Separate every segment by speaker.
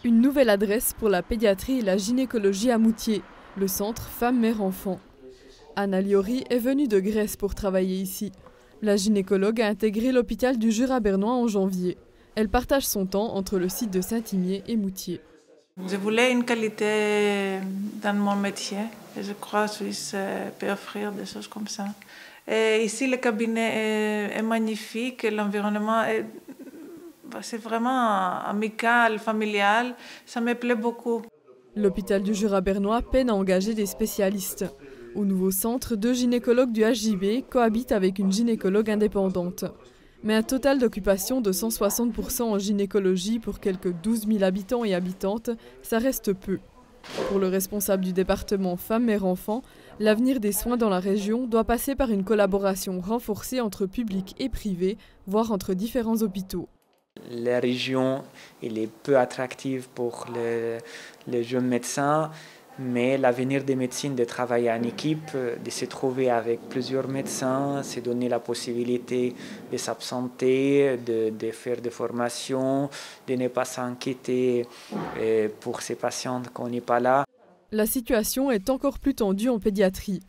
Speaker 1: Une nouvelle adresse pour la pédiatrie et la gynécologie à Moutier, le centre Femmes-Mères-Enfants. Anna Liori est venue de Grèce pour travailler ici. La gynécologue a intégré l'hôpital du Jura bernois en janvier. Elle partage son temps entre le site de Saint-Imier et Moutier.
Speaker 2: Je voulais une qualité dans mon métier et je crois que Suisse peut offrir des choses comme ça. Et ici, le cabinet est magnifique, l'environnement c'est vraiment amical, familial, ça me plaît beaucoup.
Speaker 1: L'hôpital du Jura bernois peine à engager des spécialistes. Au nouveau centre, 2 gynécologues du HJB cohabitent avec une gynécologue indépendante. Mais un total d'occupation de 160% en gynécologie pour quelques 12 000 habitants et habitantes, ça reste peu. Pour le responsable du département Femmes-Mères-Enfants, l'avenir des soins dans la région doit passer par une collaboration renforcée entre public et privé, voire entre différents hôpitaux.
Speaker 3: La région elle est peu attractive pour les jeunes médecins, mais l'avenir des médecines de travailler en équipe, de se trouver avec plusieurs médecins, se donner la possibilité de s'absenter, de faire des formations, de ne pas s'inquiéter pour ces patients qu'on n'est pas là.
Speaker 1: La situation est encore plus tendue en pédiatrie.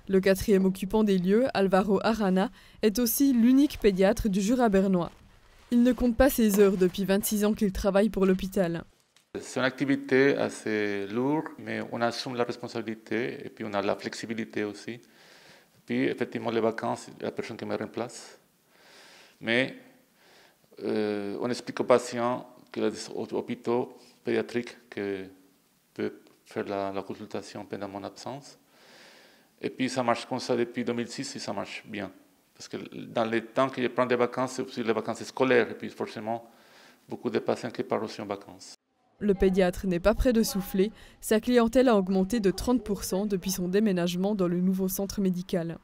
Speaker 1: Le 4e occupant des lieux, Alvaro Arana, est aussi l'unique pédiatre du Jura bernois. Il ne compte pas ses heures depuis 26 ans qu'il travaille pour l'hôpital.
Speaker 4: C'est une activité assez lourde, mais on assume la responsabilité et puis on a la flexibilité aussi. Puis effectivement les vacances, il y a la personne qui me remplace. Mais on explique aux patients qu'il y a des hôpitaux pédiatriques qui peuvent faire la consultation pendant mon absence. Et puis ça marche comme ça depuis 2006 et ça marche bien. Parce que dans les temps que je prends des vacances, c'est aussi les vacances scolaires. Et puis forcément, beaucoup de patients qui partent aussi en vacances.
Speaker 1: Le pédiatre n'est pas près de souffler. Sa clientèle a augmenté de 30% depuis son déménagement dans le nouveau centre médical.